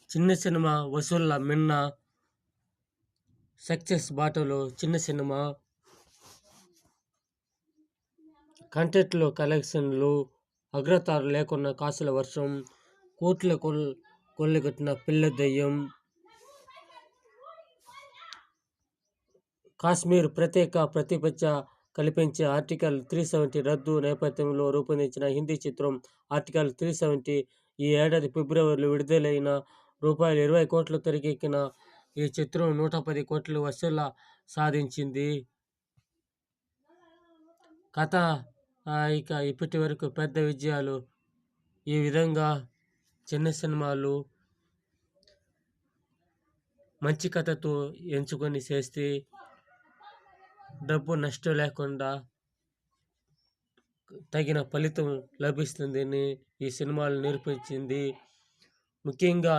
చిన్న సినిమా వసూళ్ల మిన్న సక్సెస్ బాటలో చిన్న సినిమా కంటెంట్లో కలెక్షన్లు అగ్రతార లేకున్నా కాసుల వర్షం కోట్ల కొల్లగొట్టిన పిల్ల దెయ్యం కాశ్మీర్ ప్రత్యేక ప్రతిపక్ష కల్పించే ఆర్టికల్ 370 రద్దు నేపథ్యంలో రూపొందించిన హిందీ చిత్రం ఆర్టికల్ 370 ఈ ఏడాది ఫిబ్రవరిలో విడుదలైన రూ. 20 కోట్లు తెరకెక్కిన ఈ చిత్రం 110 కోట్లు వసూళ్లు సాధించింది. కథ ఇక ఇప్పటి వరకు పెద్ద విజయాలు ఈ విధంగా చిన్న సినిమాలు మంచి కథతో ఎంచుకొని చేస్తే డబ్బు నష్టం లేకుండా తగిన ఫలితం లభిస్తుందని ఈ సినిమాలు నిరూపించింది. ముఖ్యంగా